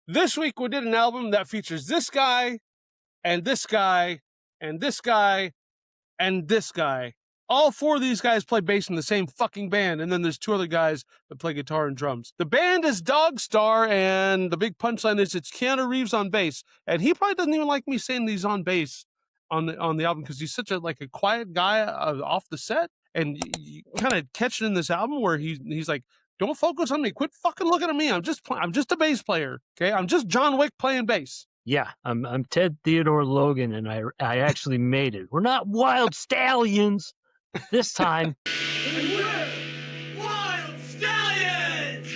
This week we did an album that features this guy, and this guy, and this guy, and this guy. All four of these guys play bass in the same fucking band, and then there's two other guys that play guitar and drums. The band is Dogstar, and the big punchline is it's Keanu Reeves on bass. And he probably doesn't even like me saying he's on bass on the album because he's such a quiet guy off the set. And you kind of catch it in this album where he's like, don't focus on me. Quit fucking looking at me. I'm just a bass player. Okay, I'm just John Wick playing bass. Yeah, I'm Ted Theodore Logan, and I actually made it. We're not wild stallions this time. We're wild stallions!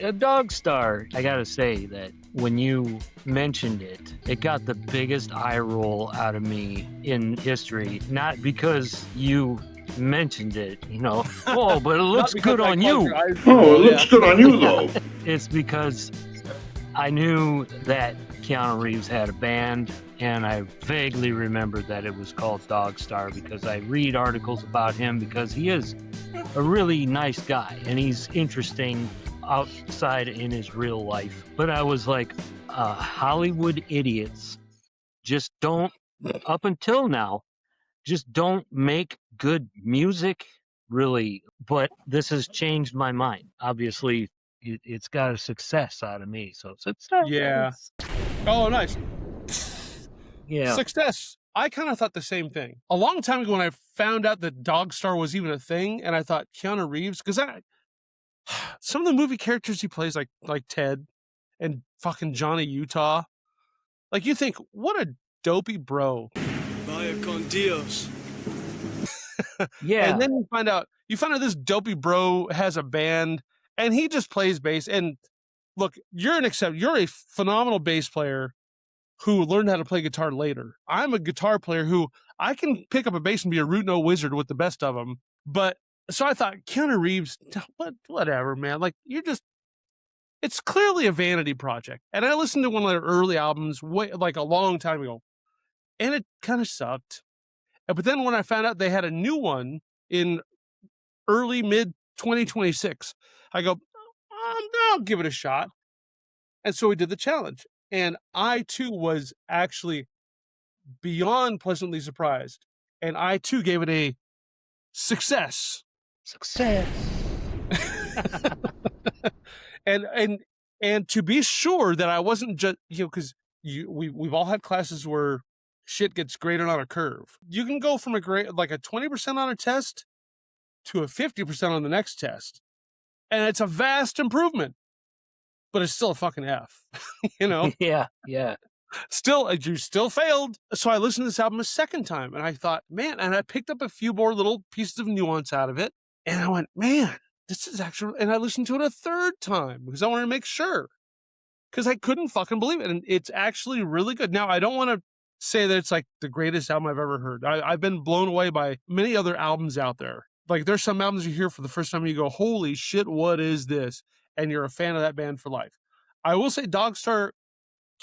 Dogstar. I gotta say that when you mentioned it, it got the biggest eye roll out of me in history. Not because you mentioned it, oh, but it looks good on you. Oh, it looks good on you, though. It's because I knew that Keanu Reeves had a band, and I vaguely remembered that it was called Dogstar because I read articles about him because he is a really nice guy, and he's interesting outside in his real life. But I was like, Hollywood idiots just don't, up until now, just don't make good music, really. But this has changed my mind. Obviously, it's got a success out of me. So success. Yeah. Oh, nice. Yeah. Success. I kind of thought the same thing. A long time ago when I found out that Dogstar was even a thing, and I thought Keanu Reeves, because some of the movie characters he plays, like Ted and fucking Johnny Utah, like you think, what a dopey bro. Vaya con Dios. Yeah. And then you find out this dopey bro has a band and he just plays bass. And look, you're a phenomenal bass player who learned how to play guitar later. I'm a guitar player who I can pick up a bass and be a root note wizard with the best of them. But so I thought, Keanu Reeves, whatever, man. Like, it's clearly a vanity project. And I listened to one of their early albums a long time ago, and it kind of sucked. But then when I found out they had a new one in mid 2026, I go, I'll give it a shot. And so we did the challenge. And I, too, was actually beyond pleasantly surprised. And I, too, gave it a success. Success. And to be sure that I wasn't just, because we've all had classes where shit gets graded on a curve. You can go from a 20% on a test to a 50% on the next test. And it's a vast improvement. But it's still a fucking F, Yeah. You still failed. So I listened to this album a second time, and I thought, man, and I picked up a few more little pieces of nuance out of it. And I went, man, this is actually, and I listened to it a third time because I wanted to make sure. Because I couldn't fucking believe it. And it's actually really good. Now, I don't want to say that it's like the greatest album I've ever heard. I've been blown away by many other albums out there. Like, there's some albums you hear for the first time and you go, holy shit, what is this? And you're a fan of that band for life. I will say Dogstar,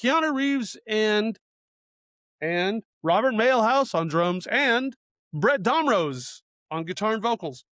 Keanu Reeves and Robert Mailhouse on drums and Bret Domrose on guitar and vocals.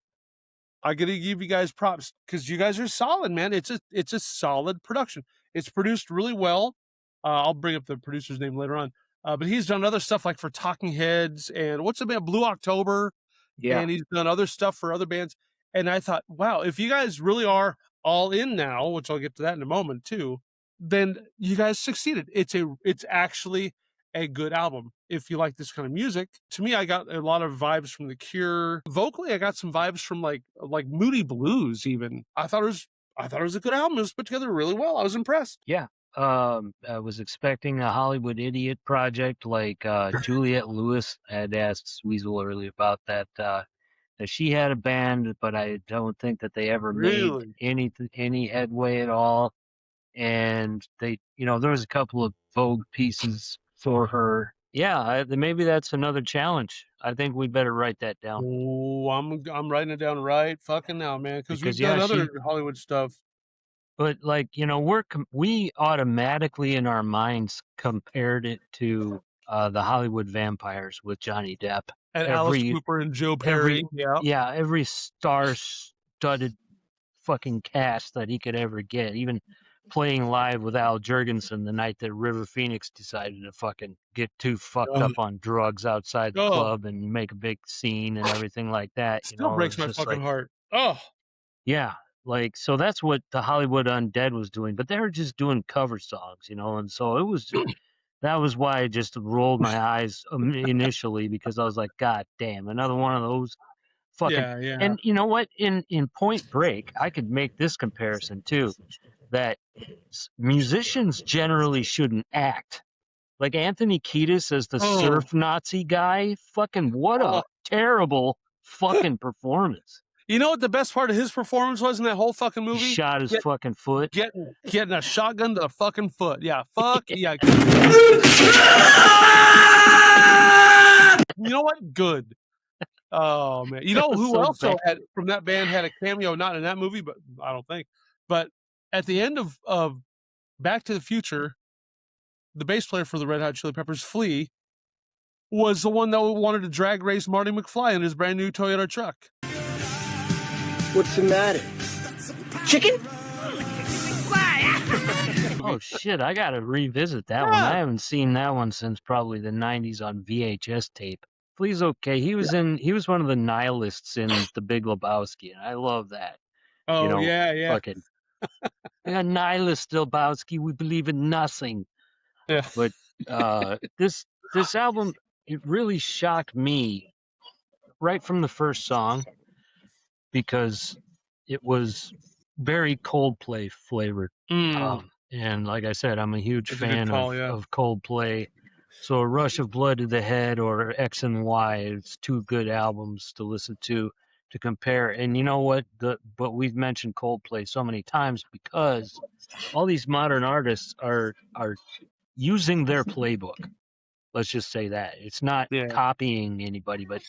I got to give you guys props because you guys are solid, man. It's a solid production. It's produced really well. I'll bring up the producer's name later on. But he's done other stuff like for Talking Heads and what's the band, Blue October. Yeah. And he's done other stuff for other bands. And I thought, wow, if you guys really are all in now, which I'll get to that in a moment too, then you guys succeeded. It's actually a good album. If you like this kind of music, to me, I got a lot of vibes from The Cure. Vocally, I got some vibes from like Moody Blues. Even I thought it was a good album. It was put together really well. I was impressed. Yeah. I was expecting a Hollywood idiot project like Juliette Lewis. Had asked Weasel earlier about that. That she had a band, but I don't think that they ever made any headway at all. And they, there was a couple of Vogue pieces for her. Yeah, maybe that's another challenge. I think we better write that down. Oh, I'm writing it down right fucking now, man, because we've done other Hollywood stuff. But we automatically in our minds compared it to the Hollywood Vampires with Johnny Depp. And Alice every Cooper and Joe Perry. Yeah. every star-studded fucking cast that he could ever get, even playing live with Al Jurgensen the night that River Phoenix decided to fucking get too fucked Oh, up on drugs outside the oh, club and make a big scene and everything like that. You still know, breaks it's my just fucking like, heart. Oh, yeah, like, so that's what the Hollywood Undead was doing, but they were just doing cover songs, you know, and so it was just, that was why I just rolled my eyes initially, because I was like, God damn, another one of those fucking. yeah, yeah. And you know what? In Point Break, I could make this comparison too, that musicians generally shouldn't act. Like Anthony Kiedis as the Oh, surf Nazi guy, fucking what oh. a terrible fucking performance. You know what the best part of his performance was in that whole fucking He movie? shot his fucking foot. Getting a shotgun to the fucking foot. Yeah, fuck yeah. You know what? Good. Oh man. You It know was who so also bad. had from that band had a cameo, not in that movie, but I don't think. But at the end of Back to the Future, the bass player for the Red Hot Chili Peppers, Flea, was the one that wanted to drag race Marty McFly in his brand new Toyota truck. What's the matter? Chicken? Oh shit, I gotta revisit that one. I haven't seen that one since probably the 90s on VHS tape. Please, okay. He was one of the nihilists in The Big Lebowski, and I love that. Oh You know, yeah. fucking we are nihilist Lebowski, we believe in nothing. Yeah. But this album, it really shocked me right from the first song, because it was very Coldplay flavored. And like I said, I'm a huge That's a good fan call, of Coldplay. So A Rush of Blood to the Head or X and Y, it's two good albums to listen to compare. And you know what? But we've mentioned Coldplay so many times because all these modern artists are using their playbook. Let's just say that. It's not Yeah. copying anybody, but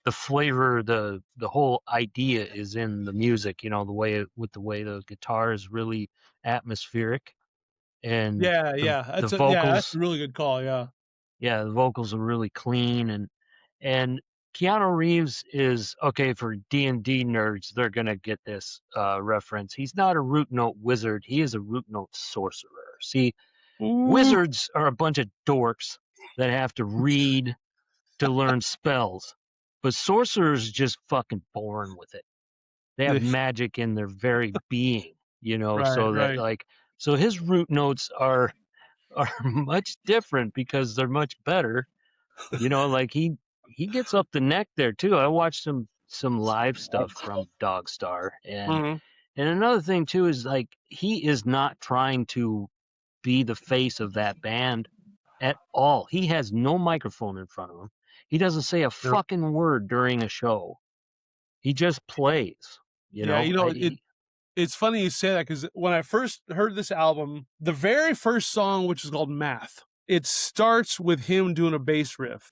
the flavor, the whole idea is in the music, you know, the way the guitar is really atmospheric, and Yeah. the That's a vocals, really good call. Yeah. the vocals are really clean, and Keanu Reeves is, okay, for D&D nerds, they're gonna get this reference. He's not a root note wizard, he is a root note sorcerer. See, wizards are a bunch of dorks that have to read to learn spells, but sorcerers just fucking born with it. They have magic in their very being, you know. So that, Right. like, so his root notes are much different because they're much better, you know. Like he gets up the neck there too. I watched some live stuff from Dogstar, and another thing too is, like, he is not trying to be the face of that band at all. He has no microphone in front of him. He doesn't say a fucking word during a show. He just plays, you know. You know, it's funny you say that, because when I first heard this album, the very first song, which is called Math, it starts with him doing a bass riff.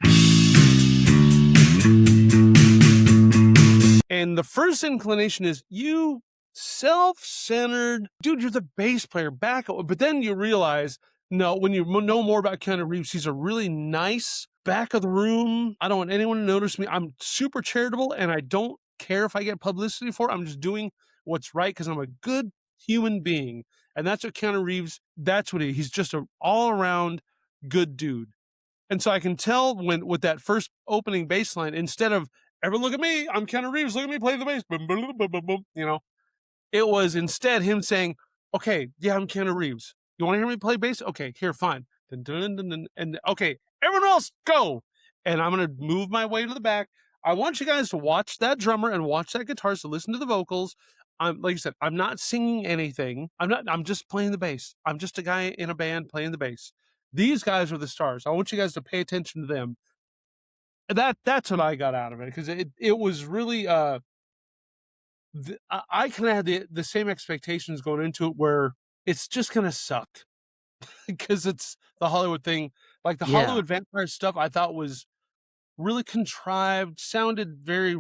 And the first inclination is, you self-centered dude, you're the bass player, back up. But then you realize, no, when you know more about Keanu Reeves, he's a really nice back of the room. I don't want anyone to notice me. I'm super charitable, and I don't care if I get publicity for it. I'm just doing what's right because I'm a good human being. And that's what Keanu Reeves, that's what he's just an all-around good dude. And so I can tell when, with that first opening bass line, instead of, everyone look at me, I'm Keanu Reeves, look at me play the bass, boom, boom, boom, boom, boom, you know, it was instead him saying, okay, yeah, I'm Keanu Reeves. You want to hear me play bass? Okay, here, fine. Dun, dun, dun, dun, and okay, everyone else, go. And I'm going to move my way to the back. I want you guys to watch that drummer and watch that guitar, so listen to the vocals. I'm, like you said, I'm not singing anything. I'm just playing the bass. I'm just a guy in a band playing the bass. These guys are the stars. I want you guys to pay attention to them. That's what I got out of it, because it was really I kind of had the same expectations going into it, where it's just gonna suck because it's the Hollywood thing. Like the Hollywood vampire stuff, I thought was really contrived, sounded very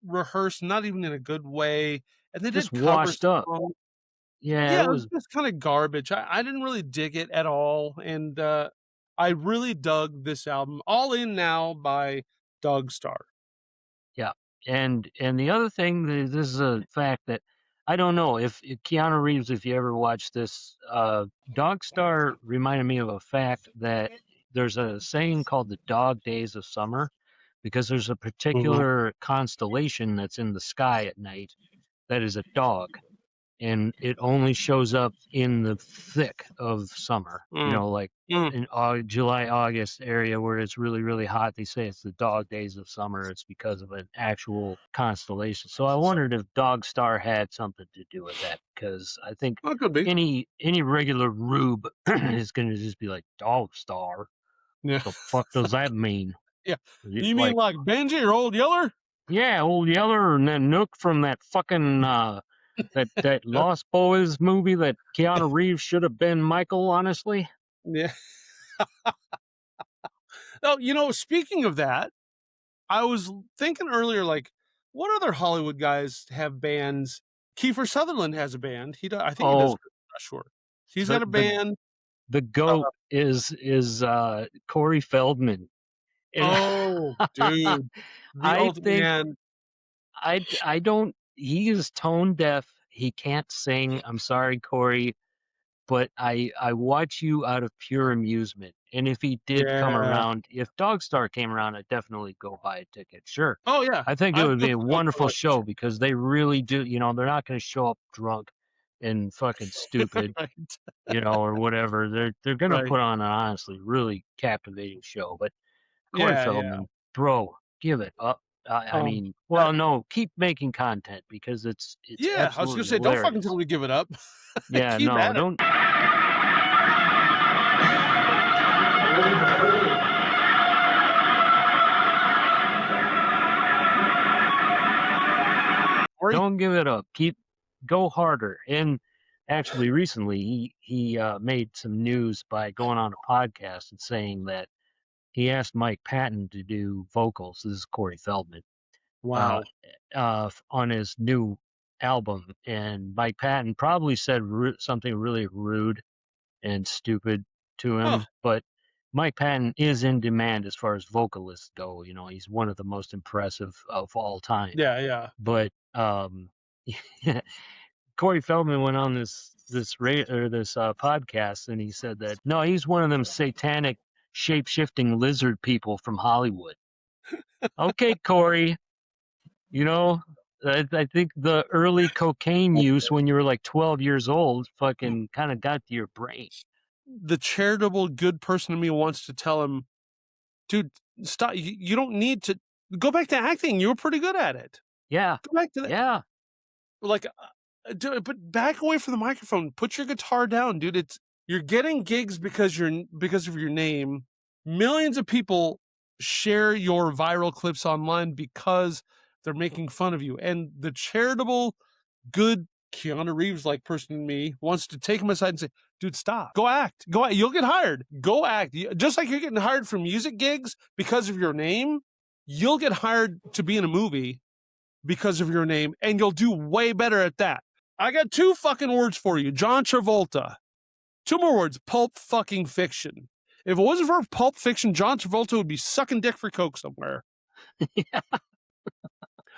rehearsed, not even in a good way, and they just did cover washed up. songs. Yeah, It was just kind of garbage. I didn't really dig it at all, and I really dug this album. All In Now by Dogstar. Yeah. And the other thing, this is a fact that I don't know if Keanu Reeves, if you ever watched this, Dogstar reminded me of a fact that there's a saying called the dog days of summer because there's a particular constellation that's in the sky at night that is a dog, and it only shows up in the thick of summer, like in July, August area where it's really, really hot. They say it's the dog days of summer. It's because of an actual constellation. So I wondered if Dogstar had something to do with that, because I think Well, it could be. any regular rube is going to just be like, Dogstar? Yeah. The fuck does that mean? Yeah. You mean like Benji or Old Yeller? Yeah, Old Yeller and then Nook from that fucking that Lost Boys movie that Keanu Reeves should have been Michael, honestly. Yeah. Oh, speaking of that, I was thinking earlier, like, what other Hollywood guys have bands? Kiefer Sutherland has a band. I think he does. I'm not sure. He's got a band. The goat is Corey Feldman. Oh, dude, I think man. I don't. He is tone deaf. He can't sing. I'm sorry, Corey, but I watch you out of pure amusement. And if he did come around, if Dogstar came around, I'd definitely go buy a ticket. Sure. Oh yeah. I think it would be a wonderful show because they really do. They're not going to show up drunk and fucking stupid, right. Or whatever. They're going to put on an honestly really captivating show. But Corey Feldman, bro, give it up. I mean, no, keep making content because it's yeah. I was gonna say, hilarious. don't fucking tell me give it up. Yeah, keep no, don't. Don't give it up. Go harder. And actually, recently he made some news by going on a podcast and saying that he asked Mike Patton to do vocals. This is Corey Feldman. Wow. On his new album, and Mike Patton probably said something really rude and stupid to him, but Mike Patton is in demand as far as vocalists go. He's one of the most impressive of all time. Yeah. But Corey Feldman went on this podcast, and he said that no, he's one of them satanic shape-shifting lizard people from Hollywood. Okay, Corey. I think the early cocaine use when you were like 12 years old fucking kind of got to your brain. The charitable good person in me wants to tell him, dude, stop. You don't need to go back to acting. You were pretty good at it. Yeah. Go back to that. Yeah. Like, but back away from the microphone. Put your guitar down, dude. You're getting gigs because of your name. Millions of people share your viral clips online because they're making fun of you. And the charitable, good Keanu Reeves like person in me wants to take him aside and say, dude, stop. Go act. You'll get hired. Go act. Just like you're getting hired for music gigs because of your name, you'll get hired to be in a movie because of your name, and you'll do way better at that. I got 2 fucking words for you. John Travolta. 2 more words. Pulp fucking Fiction. If it wasn't for Pulp Fiction, John Travolta would be sucking dick for coke somewhere. Yeah.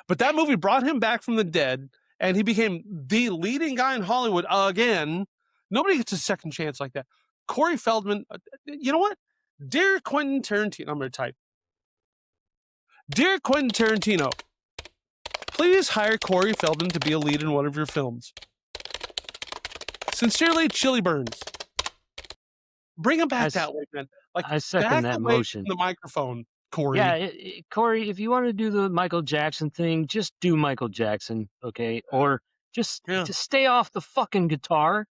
But that movie brought him back from the dead, and he became the leading guy in Hollywood again. Nobody gets a second chance like that. Corey Feldman, you know what? Dear Quentin Tarantino, I'm going to type. Dear Quentin Tarantino, please hire Corey Feldman to be a lead in one of your films. Sincerely, Chili Burns. Bring him back that way, man. Like, I second that motion. The microphone, Corey. Yeah, Corey, if you want to do the Michael Jackson thing, just do Michael Jackson, okay? Or just stay off the fucking guitar.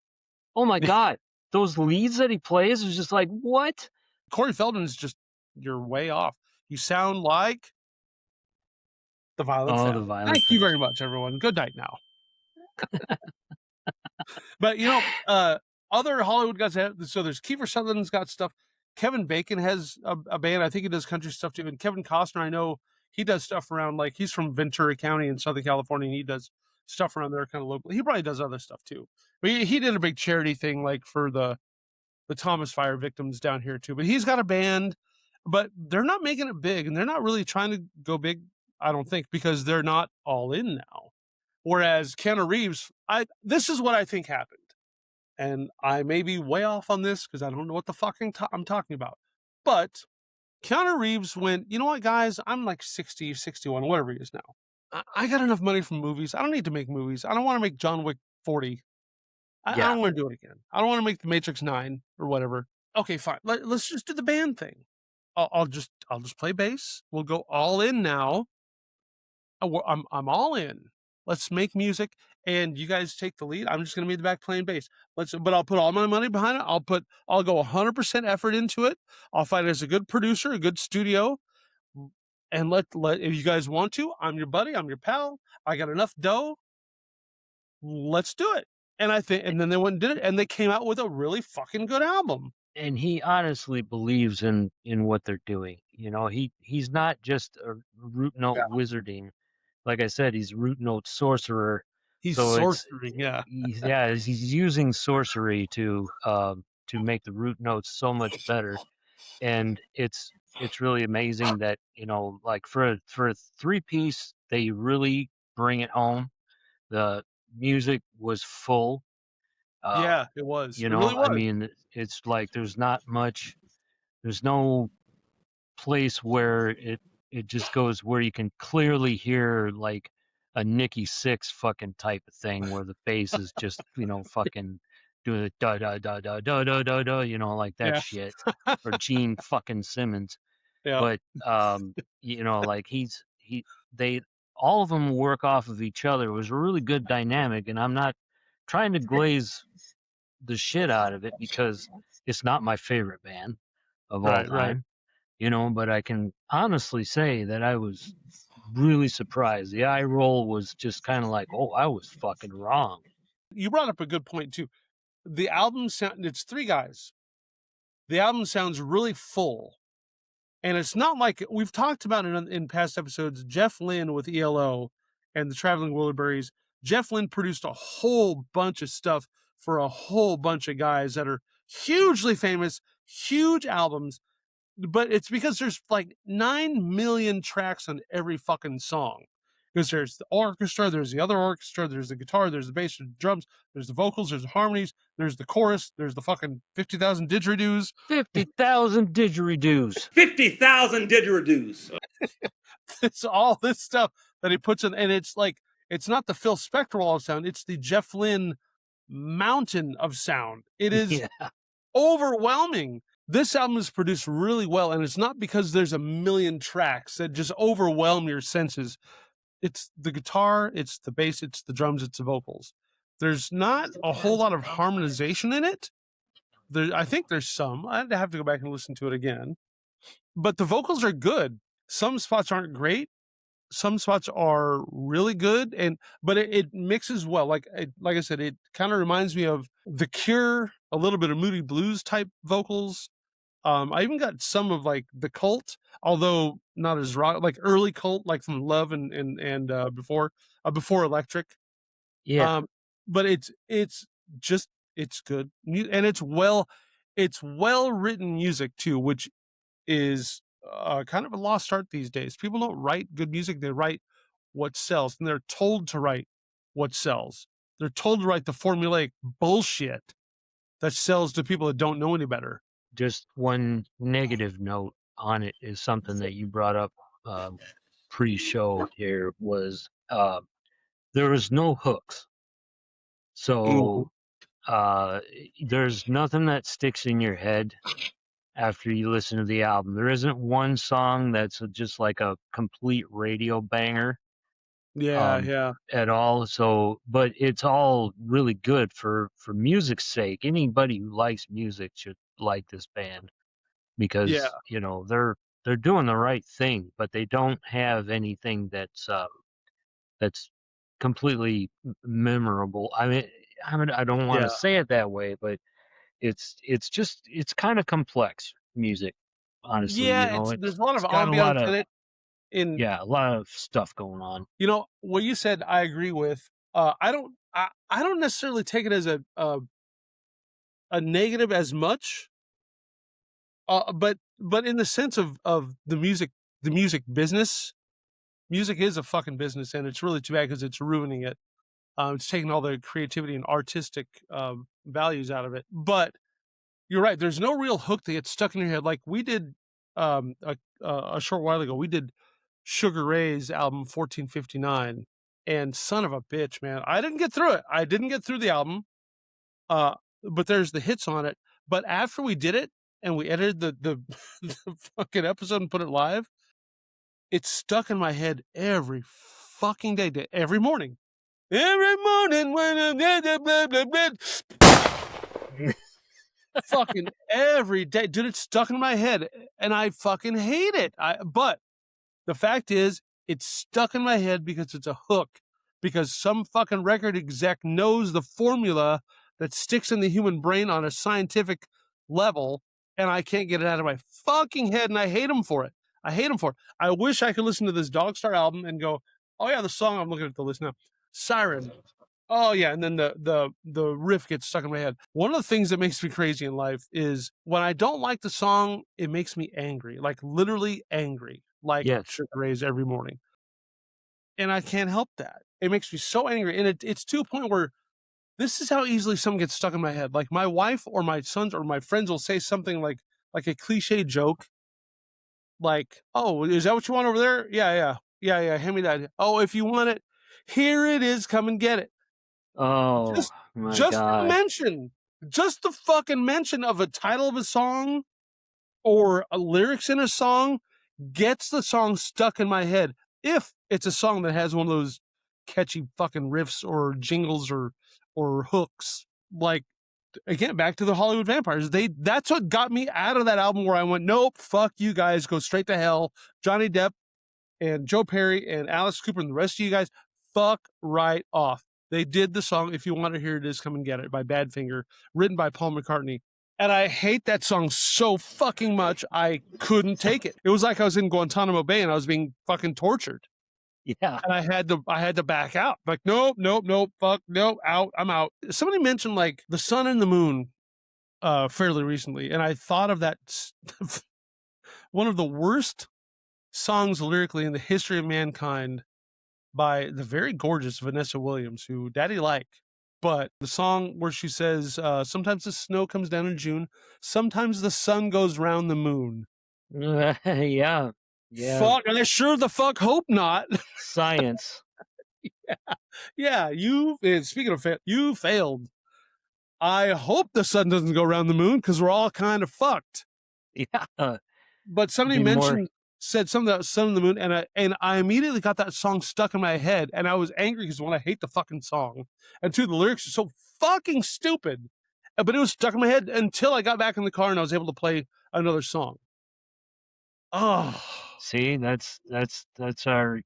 Oh my God, those leads that he plays is just like, what? Corey Feldman's just, you're way off. You sound like the Violent Femmes. The Violent Thank you very much, everyone. Good night now. But other Hollywood guys so there's Kiefer Sutherland's got stuff. Kevin Bacon has a band. I think he does country stuff too. And Kevin Costner, I know he does stuff around, like, he's from Ventura County in Southern California, and he does stuff around there kind of local. He probably does other stuff too. But he did a big charity thing, like, for the Thomas Fire victims down here too. But he's got a band. but they're not making it big, and they're not really trying to go big, I don't think, because they're not all in now. Whereas Keanu Reeves, this is what I think happened. And I may be way off on this because I don't know what the fucking I'm talking about. But Keanu Reeves went, you know what, guys? I'm like 60, 61, whatever he is now. I got enough money from movies. I don't need to make movies. I don't want to make John Wick 40. I don't want to do it again. I don't want to make The Matrix 9 or whatever. Okay, fine. Let's just do the band thing. I'll just play bass. We'll go all in now. I'm all in. Let's make music, and you guys take the lead. I'm just gonna be in the back playing bass. But I'll put all my money behind it. I'll go 100% effort into it. I'll find it as a good producer, a good studio, and let if you guys want to, I'm your buddy, I'm your pal. I got enough dough. Let's do it. And then they went and did it, and they came out with a really fucking good album. And he honestly believes in what they're doing. You know, he's not just a root note wizarding. Like I said, he's root note sorcerer. He's so sorcering, he's using sorcery to make the root notes so much better. And it's really amazing that, you know, like for a 3-piece, they really bring it home. The music was full. Yeah, it was. You It know, really was. I mean, it's like there's no place where it just goes where you can clearly hear like a Nikki Sixx fucking type of thing where the bass is just, you know, fucking doing the da da da da da da da da, you know, like that Yeah. shit, or Gene fucking Simmons. Yeah. But you know, like they all of them work off of each other. It was a really good dynamic, and I'm not trying to glaze the shit out of it because it's not my favorite band of all Right, time. right. You know, but I can honestly say that I was really surprised. The eye roll was just kind of like, oh, I was fucking wrong. You brought up a good point too. The album it's 3 guys. The album sounds really full. And it's not like we've talked about it in past episodes. Jeff Lynne with ELO and the Traveling Wilburys. Jeff Lynne produced a whole bunch of stuff for a whole bunch of guys that are hugely famous, huge albums. But it's because there's like 9 million tracks on every fucking song. Because there's the orchestra, there's the other orchestra, there's the guitar, there's the bass, there's the drums, there's the vocals, there's the harmonies, there's the chorus, there's the fucking 50,000 didgeridoos. 50,000 didgeridoos. 50,000 didgeridoos. It's all this stuff that he puts in, and it's like, it's not the Phil Spector wall of sound, it's the Jeff Lynne mountain of sound. It is overwhelming. This album is produced really well, and it's not because there's a million tracks that just overwhelm your senses. It's the guitar, it's the bass, it's the drums, it's the vocals. There's not a whole lot of harmonization in it. I think there's some. I'd have to go back and listen to it again. But the vocals are good. Some spots aren't great. Some spots are really good, but it mixes well. Like I said, it kind of reminds me of The Cure, a little bit of Moody Blues type vocals. I even got some of like the Cult, although not as rock, like early Cult, like from Love and before Electric. Yeah. But it's good, and it's well written music too, which is kind of a lost art these days. People don't write good music; they write what sells, and they're told to write what sells. They're told to write the formulaic bullshit that sells to people that don't know any better. Just one negative note on it is something that you brought up pre-show here was there was no hooks. So there's nothing that sticks in your head after you listen to the album. There isn't one song that's just like a complete radio banger. Yeah. At all. So, but it's all really good for music's sake. Anybody who likes music should like this band because you know they're doing the right thing, but they don't have anything that's completely memorable. I mean, I don't want to say it that way, but it's kind of complex music, honestly. Yeah, you know, there's a lot of got ambiance in it. A lot of stuff going on. You know what you said, I agree with. I don't necessarily take it as a negative as much. But in the sense of the music business, music is a fucking business, and it's really too bad because it's ruining it. It's taking all the creativity and artistic values out of it. But you're right. There's no real hook that gets stuck in your head. Like we did a short while ago. We did Sugar Ray's album 1459, and son of a bitch, man, I didn't get through it. I didn't get through the album. But there's the hits on it. But after we did it and we edited the fucking episode and put it live, it's stuck in my head every fucking day, every morning. Every morning when I'm blah, blah, blah, blah. Fucking every day, dude. It's stuck in my head, and I fucking hate it. But the fact is, it's stuck in my head because it's a hook. Because some fucking record exec knows the formula that sticks in the human brain on a scientific level, and I can't get it out of my fucking head, and I hate him for it. I hate him for it. I wish I could listen to this Dogstar album and go, oh yeah, the song, I'm looking at the list now, Siren. Oh yeah, and then the riff gets stuck in my head. One of the things that makes me crazy in life is when I don't like the song, it makes me angry, like literally angry, like Sugar Ray's Every Morning. And I can't help that. It makes me so angry, and it's to a point where this is how easily something gets stuck in my head. Like my wife or my sons or my friends will say something like a cliche joke, like, "Oh, is that what you want over there? Yeah. Hand me that. Oh, if you want it, here it is. Come and get it." Oh my God! Just the fucking mention of a title of a song or a lyrics in a song gets the song stuck in my head. If it's a song that has one of those catchy fucking riffs or jingles or hooks, like, again, back to the Hollywood Vampires, that's what got me out of that album, where I went, nope, fuck you guys, go straight to hell. Johnny Depp and Joe Perry and Alice Cooper and the rest of you guys, fuck right off. They did the song If You Want to Hear It Is, Come and Get It by Badfinger, written by Paul McCartney. And I hate that song so fucking much, I couldn't take it. It was like I was in Guantanamo Bay and I was being fucking tortured. Yeah. And I had to back out. Like, nope, fuck, no, out, I'm out. Somebody mentioned like The Sun and the Moon fairly recently, and I thought of that one of the worst songs lyrically in the history of mankind by the very gorgeous Vanessa Williams, who Daddy like. But the song where she says, sometimes the snow comes down in June, sometimes the sun goes round the moon. Yeah. Fuck, and I sure the fuck hope not. Science. Yeah. Speaking of you failed. I hope the sun doesn't go around the moon because we're all kind of fucked. Yeah. But somebody said something about Sun and the Moon, and I immediately got that song stuck in my head, and I was angry because, one, I hate the fucking song, and two, the lyrics are so fucking stupid. But it was stuck in my head until I got back in the car and I was able to play another song. Oh, see, that's our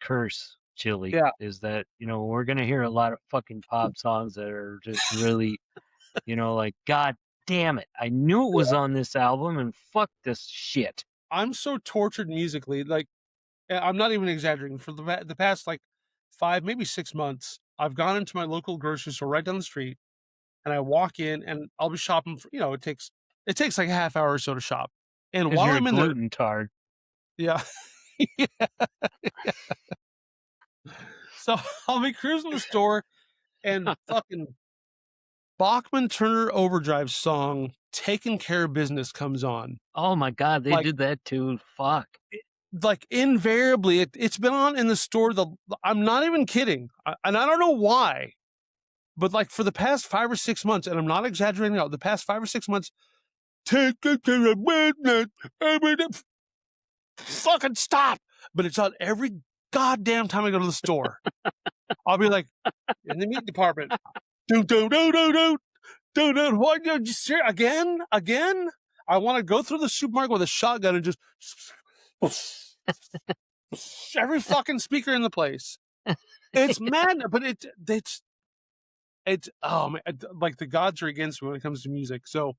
curse, Chili. Yeah. Is that, we're gonna hear a lot of fucking pop songs that are just really, like, God damn it, I knew it was on this album, and fuck this shit. I'm so tortured musically. Like, I'm not even exaggerating. For the past like 5, maybe 6 months, I've gone into my local grocery store right down the street, and I walk in, and I'll be shopping for, it takes like a half hour or so to shop. And while I'm in there, gluten tard. Yeah. Yeah. So I'll be cruising the store, and fucking Bachman Turner Overdrive song "Taking Care of Business" comes on. Oh my God, they did that too. Fuck. Like, invariably, it's been on in the store. I'm not even kidding, and I don't know why, but like for the past 5 or 6 months, and I'm not exaggerating out, the past 5 or 6 months, taking care of business. Fucking stop! But it's on every goddamn time I go to the store. I'll be like, in the meat department, what? Again? I want to go through the supermarket with a shotgun and just every fucking speaker in the place. It's mad, but it's oh man, like the gods are against me when it comes to music. So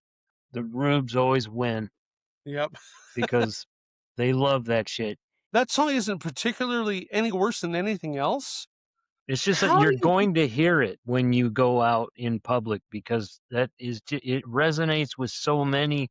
the Rubes always win. Yep. Because they love that shit. That song isn't particularly any worse than anything else. It's just that you're going to hear it when you go out in public, because it resonates with so many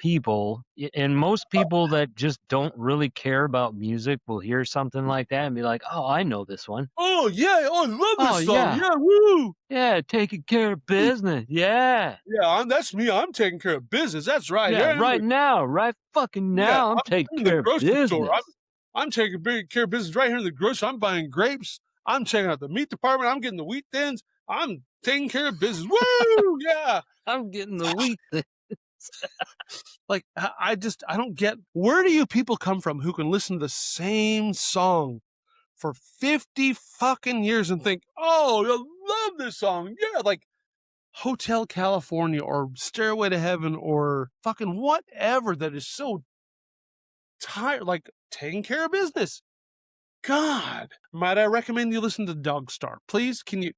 people, and most people that just don't really care about music will hear something like that and be like, "Oh, I know this one. Oh yeah, oh I love Oh this song. yeah, Yeah, woo. yeah, taking care of business. Yeah, Yeah, that's me. I'm taking care of business. That's right. yeah, Yeah, right now, right fucking yeah. now, I'm taking I'm in the care of grocery store. business." I'm taking big care of business right here in the grocery. I'm buying grapes. I'm checking out the meat department. I'm getting the wheat thins. I'm taking care of business. Woo! Yeah. I'm getting the wheat thing. Like I don't get, where do you people come from who can listen to the same song for 50 fucking years and think, oh, I love this song. Yeah, like Hotel California or Stairway to Heaven or fucking whatever that is so tired, like taking care of business. God, might I recommend you listen to Dogstar? Please, can you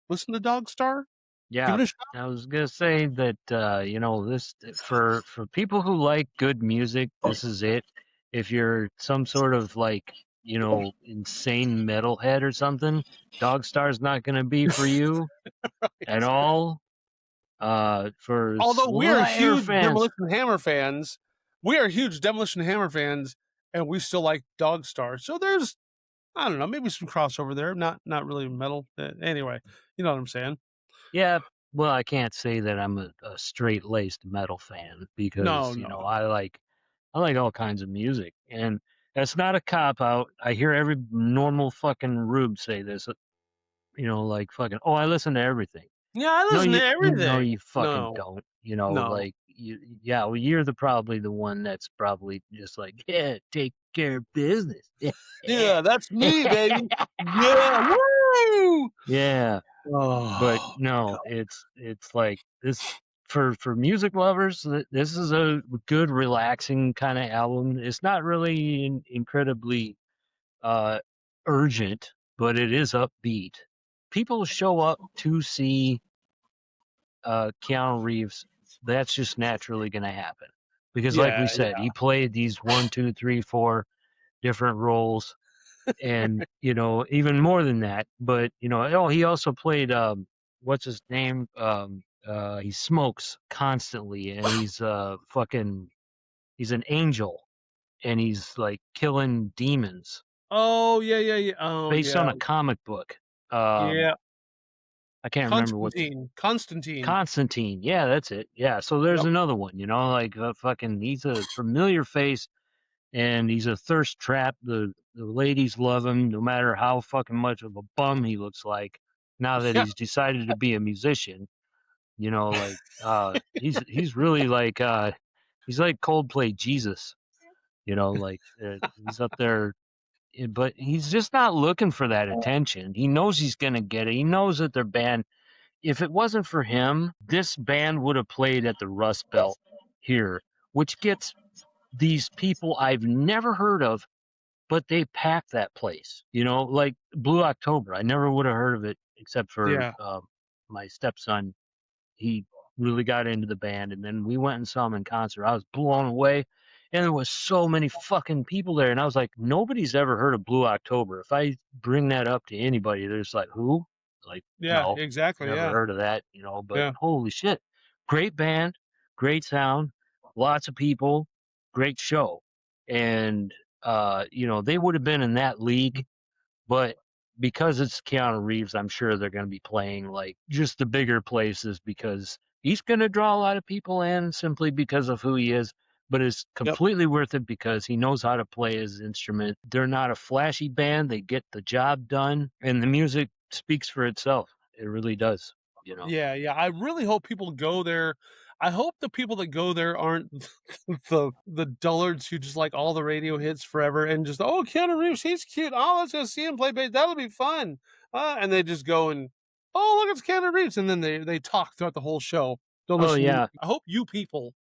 listen to Dogstar? Give Yeah, it a shot. I was gonna say that you know, this for people who like good music, this is it. If you're some sort of like, you know, insane metalhead or something, Dogstar's not gonna be for you at all. For Although we are Slayer huge fans, Demolition Hammer fans, and we still like Dogstar. So there's, I don't know, maybe some crossover there. Not really metal. Anyway, you know what I'm saying? yeah. Well, I can't say that I'm a straight-laced metal fan because, No, you know, no. I like all kinds of music, and that's not a cop out. I hear every normal fucking rube say this. You know, like fucking, oh, I listen to everything. Yeah, I No, listen to no, everything. you fucking No, don't. You know, no. like yeah, well, you're probably the one that's probably just like, yeah, take care of business. Yeah, that's me, baby. Yeah, woo! Yeah, but Oh, no, God. it's like this for music lovers. This is a good, relaxing kind of album. It's not really incredibly uh urgent, but it is upbeat. People show up to see Keanu Reeves. That's just naturally going to happen because, like Yeah, we yeah, said, he played these 1, 2, 3, 4 different roles, and you know, even more than that. But you know, oh, he also played what's his name? He smokes constantly, and he's fucking. He's an angel, and he's like killing demons oh, yeah, yeah, yeah. Oh, based on yeah, a comic book. Um, yeah. I can't remember what Constantine. Constantine. Yeah, that's it. Yeah, so there's Yep. another one. You know, like fucking. He's a familiar face, and he's a thirst trap. The ladies love him, no matter how fucking much of a bum he looks like. Now that Yeah, he's decided to be a musician, you know, like he's really like he's like Coldplay Jesus. You know, like he's up there, but he's just not looking for that attention. He knows he's gonna get it. He knows that their band, if it wasn't for him, this band would have played at the Rust Belt here, which gets these people I've never heard of, but they pack that place. You know, like Blue October. I never would have heard of it except for yeah, my stepson. He really got into the band, and then we went and saw him in concert. I was blown away, and there was so many fucking people there, and I was like, nobody's ever heard of Blue October. If I bring that up to anybody, they're just like, who? Like, yeah, no, exactly. never Yeah, heard of that, you know. But yeah, holy shit, great band, great sound, lots of people, great show, and you know, they would have been in that league, but because it's Keanu Reeves, I'm sure they're going to be playing like just the bigger places because he's going to draw a lot of people in simply because of who he is. But it's yep. completely worth it because he knows how to play his instrument. They're not a flashy band; they get the job done, and the music speaks for itself. It really does, you know. Yeah, yeah. I really hope people go there. I hope the people that go there aren't the dullards who just like all the radio hits forever and just, oh, Keanu Reeves, he's cute. Oh, let's go see him play bass. That'll be fun. And they just go and, oh, look, it's Keanu Reeves, and then they talk throughout the whole show. Don't Oh listen to me. yeah. I hope you people,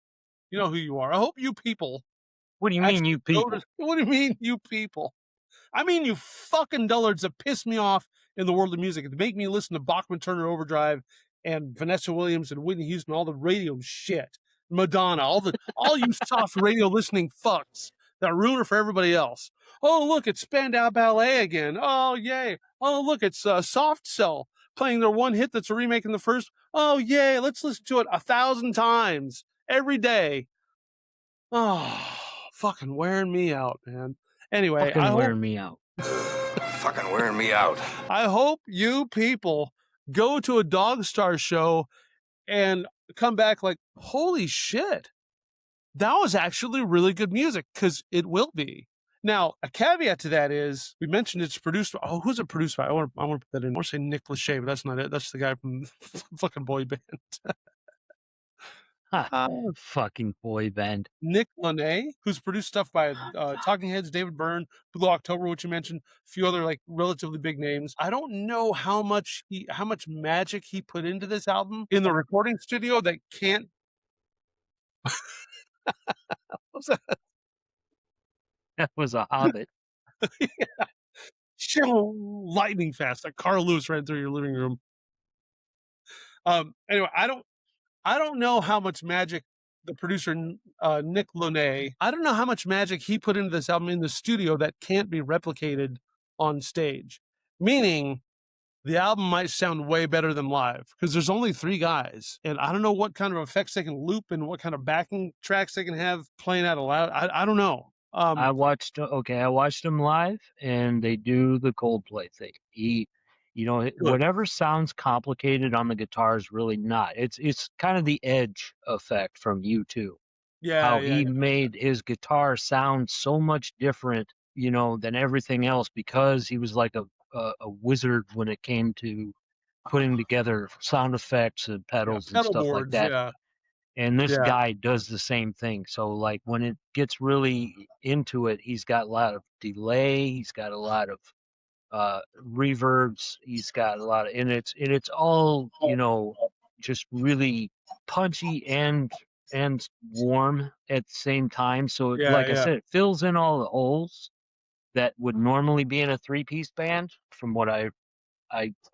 you know who you are. I hope you people What do you mean, actually you go to. people? What do you mean, you people? I mean, you fucking dullards that piss me off in the world of music. It make me listen to Bachman Turner Overdrive and Vanessa Williams and Whitney Houston, all the radio shit, Madonna, all you soft radio listening fucks that ruin it for everybody else. Oh, look, it's Spandau Ballet again. Oh, yay. Oh, look, it's Soft Cell playing their one hit that's a remake in the first. Oh, yay. Let's listen to it 1,000 times every day. Oh, fucking wearing me out, man. Anyway, Fucking wearing me out. Fucking wearing me out. I hope you people go to a Dogstar show and come back like, holy shit, that was actually really good music, because it will be. Now, a caveat to that is, we mentioned it's produced by, who's it produced by? I want to put that in. I want to say Nick Lachey, but that's not it. That's the guy from fucking boy band. Fucking boy band. Nick Lachey, who's produced stuff by Talking Heads, David Byrne, Blue October, which you mentioned, a few other like relatively big names. I don't know how much magic he put into this album in the recording studio that can't. What's that? That was a Hobbit. Yeah. Lightning fast. Like Carl Lewis ran through your living room. Anyway, I don't know how much magic the producer Nick Lachey, I don't know how much magic he put into this album in the studio that can't be replicated on stage. Meaning, the album might sound way better than live, because there's only 3 guys, and I don't know what kind of effects they can loop and what kind of backing tracks they can have playing out loud. I don't know. I watched them live, and they do the Coldplay thing. Whatever sounds complicated on the guitar is really not. It's kind of the Edge effect from U2. How he made his guitar sound so much different, than everything else, because he was like a wizard when it came to putting together sound effects and pedals and pedal stuff boards, like that. yeah. And this guy does the same thing. So like when it gets really into it, he's got a lot of delay, he's got a lot of reverbs, he's got a lot of, and it's all, just really punchy and warm at the same time. So I said, it fills in all the holes that would normally be in a 3-piece band, from what I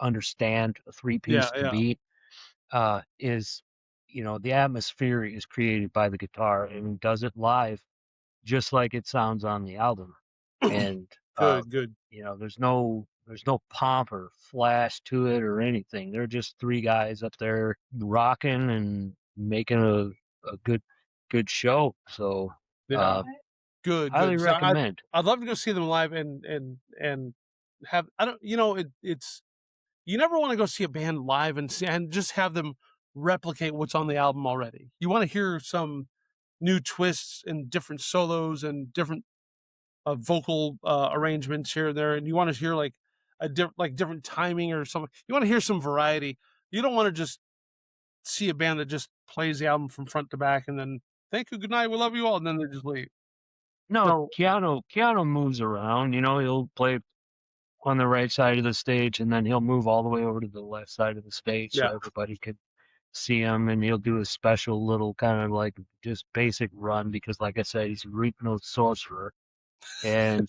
understand a 3-piece to be. Is the atmosphere is created by the guitar, and he does it live just like it sounds on the album. And good. There's no pomp or flash to it or anything. They're just 3 guys up there rocking and making a good show. So good. Highly recommend. I'd love to go see them live and have, I don't, it's, you never want to go see a band live and just have them replicate what's on the album already. You want to hear some new twists and different solos and different vocal arrangements here and there, and you want to hear like different timing or something. You want to hear some variety. You don't want to just see a band that just plays the album from front to back and then thank you, good night, we love you all, and then they just leave. No, Keanu moves around. He'll play on the right side of the stage, and then he'll move all the way over to the left side of the stage so everybody could see him, and he'll do a special little kind of like just basic run, because like I said, he's a Greek-no sorcerer. And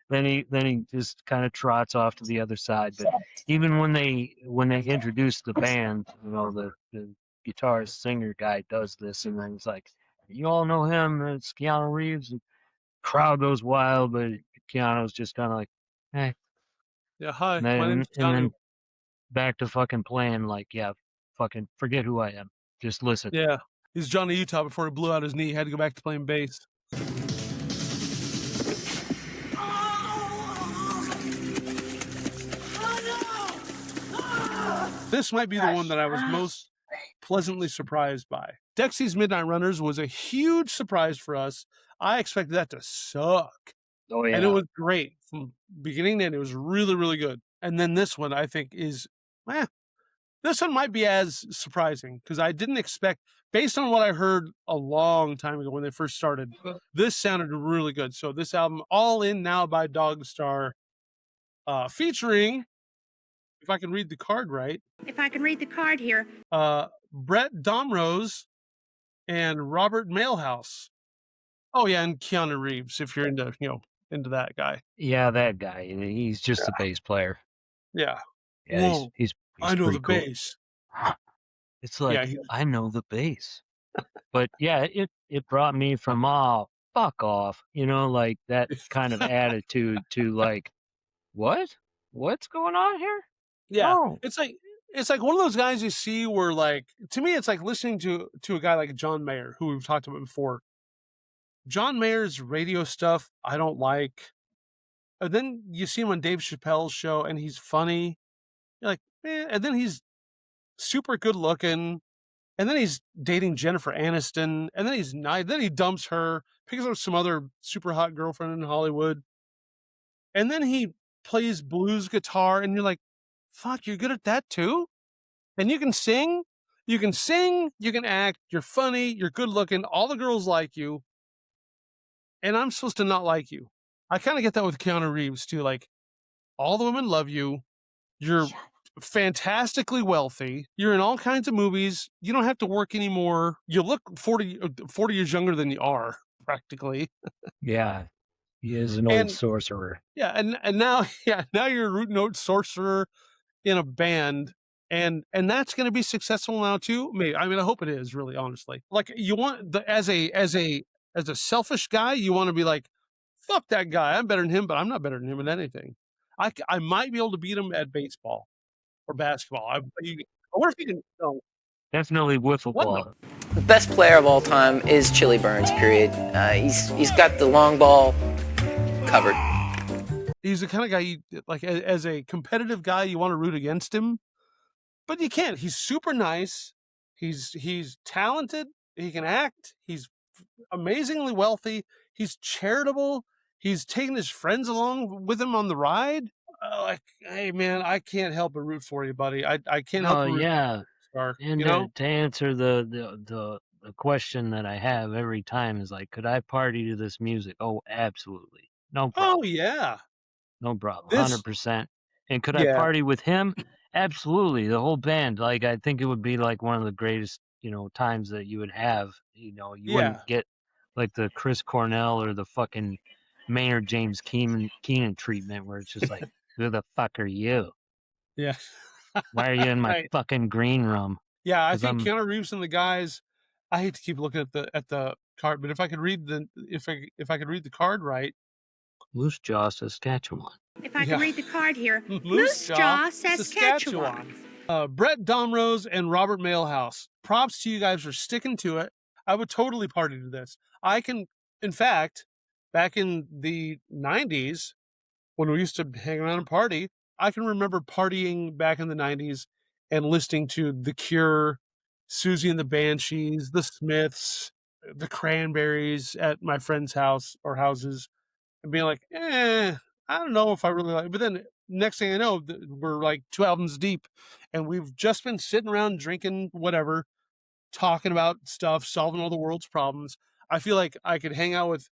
then he just kind of trots off to the other side. But even when they introduce the band, the guitarist singer guy does this, and then he's like, you all know him, it's Keanu Reeves. And crowd goes wild, but Keanu's just kind of like, hey. Yeah, hi, my name's Keanu. And then back to fucking playing like, fucking forget who I am. Just listen. Yeah. He's Johnny Utah before he blew out his knee. He had to go back to playing bass. This might be the one that I was most pleasantly surprised by. Dexy's Midnight Runners was a huge surprise for us. I expected that to suck. Oh, yeah. And it was great from beginning to end. It was really, really good. And then this one, I think, is, this one might be as surprising, because I didn't expect, based on what I heard a long time ago when they first started, this sounded really good. So this album, All In Now by Dogstar, featuring, if I can read the card right. If I can read the card here. Bret Domrose and Robert Mailhouse. Oh yeah, and Keanu Reeves, if you're into that guy. Yeah, that guy. He's just a bass player. Yeah. Yeah, he's I know the cool. bass. It's like, I know the bass. But yeah, it brought me from, fuck off, like that kind of attitude to like, what? What's going on here? Yeah. Oh. It's like, it's like one of those guys you see where, like, to me, it's like listening to a guy like John Mayer, who we've talked about before. John Mayer's radio stuff, I don't like. And then you see him on Dave Chappelle's show, and he's funny. You're like, man. And then he's super good looking. And then he's dating Jennifer Aniston. And then he's nice. Then he dumps her, picks up some other super hot girlfriend in Hollywood. And then he plays blues guitar, and you're like, fuck, you're good at that too? And you can sing, you can act, you're funny, you're good looking, all the girls like you, and I'm supposed to not like you. I kind of get that with Keanu Reeves too. Like, all the women love you, you're fantastically wealthy, you're in all kinds of movies, you don't have to work anymore, you look 40 years younger than you are, practically. Yeah, he is an old sorcerer. Yeah, and now, now you're a root note sorcerer in a band, and that's going to be successful now too. Maybe. I mean, I hope it is, really, honestly. Like, you want as a selfish guy, you want to be like, fuck that guy, I'm better than him, but I'm not better than him at anything. I might be able to beat him at baseball or basketball. I wonder if you can. No. Definitely wiffle ball. The best player of all time is Chili Burns, period. He's got the long ball covered. He's the kind of guy you, like, as a competitive guy, you want to root against him, but you can't. He's super nice. He's talented. He can act. He's amazingly wealthy. He's charitable. He's taking his friends along with him on the ride. Like, hey man, I can't help but root for you, buddy. I can't help. Oh yeah. Star, and you know? to answer the question that I have every time is like, could I party to this music? Oh, absolutely, no problem. Oh yeah. No problem, 100%. And could I Yeah. party with him? Absolutely, the whole band. Like, I think it would be like one of the greatest, times that you would have. You wouldn't get like the Chris Cornell or the fucking Maynard James Keenan treatment, where it's just like, who the fuck are you? Yeah. Why are you in my Right. fucking green room? Yeah, I 'Cause think I'm- Keanu Reeves and the guys. I hate to keep looking at the card, but if I could read if I could read the card right. Moose Jaw, Saskatchewan. If I could read the card here. Moose Jaw, Saskatchewan. Bret Domrose and Robert Mailhouse. Props to you guys for sticking to it. I would totally party to this. In fact, back in the 90s, when we used to hang around and party, I can remember partying back in the 90s and listening to The Cure, Susie and the Banshees, The Smiths, the Cranberries at my friend's house or houses, and being like, I don't know if I really like it. But then next thing I know, we're like 2 albums deep, and we've just been sitting around drinking whatever, talking about stuff, solving all the world's problems. I feel like I could hang out with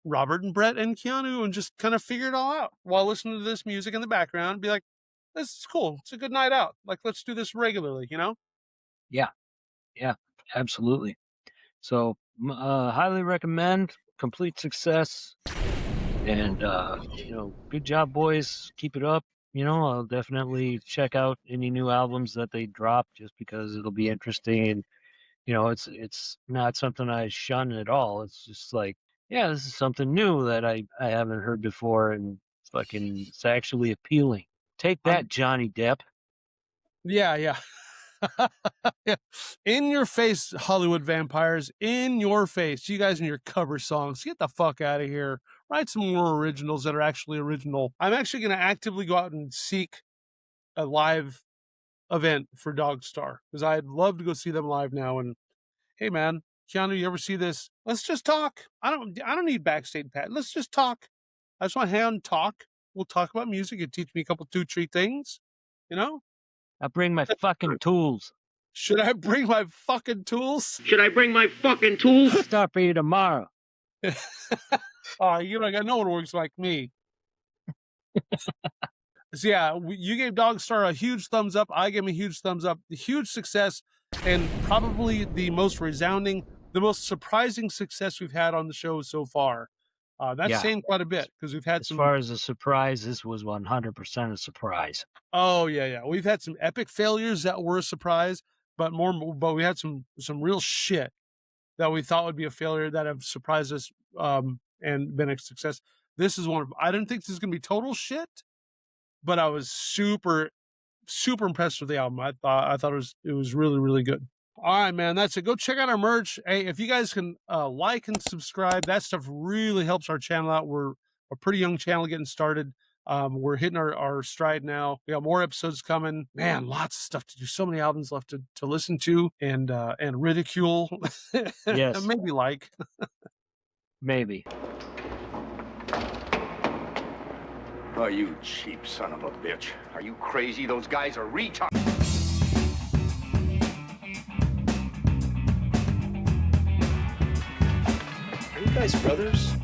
Robert and Bret and Keanu and just kind of figure it all out while listening to this music in the background and be like, this is cool. It's a good night out. Like, let's do this regularly, you know? Yeah, absolutely. So, highly recommend. Complete success. And, good job, boys. Keep it up. I'll definitely check out any new albums that they drop just because it'll be interesting. And, it's not something I shun at all. It's just like, yeah, this is something new that I haven't heard before, and it's actually appealing. Take that, Johnny Depp. Yeah. Yeah. In your face, Hollywood vampires. In your face. You guys and your cover songs. Get the fuck out of here. Write some more originals that are actually original. I'm actually going to actively go out and seek a live event for Dogstar, because I'd love to go see them live now. And hey man, Keanu, you ever see this? Let's just talk. I don't need backstage pat. Let's just talk. I just want to hang out and talk. We'll talk about music. You teach me a couple, 2-3 things, I bring my fucking tools. Should I bring my fucking tools? Should I bring my fucking tools? Start for you tomorrow. I got no one works like me. So yeah, you gave Dogstar a huge thumbs up. I gave him a huge thumbs up. The huge success, and probably the most resounding, the most surprising success we've had on the show so far. That's saying quite a bit, because we've had as far as a surprise, this was 100% a surprise. Oh yeah. We've had some epic failures that were a surprise, but we had some real shit that we thought would be a failure that have surprised us and been a success. This is one of, I didn't think this was gonna be total shit, but I was super, super impressed with the album. I thought it was really, really good. All right, man, that's it. Go check out our merch. Hey, if you guys can like and subscribe, that stuff really helps our channel out. We're a pretty young channel getting started. We're hitting our stride now. We got more episodes coming. Man, lots of stuff to do. So many albums left to listen to and ridicule. Yes. Maybe like. Maybe. Oh, you cheap son of a bitch. Are you crazy? Those guys are retards. Are you guys brothers?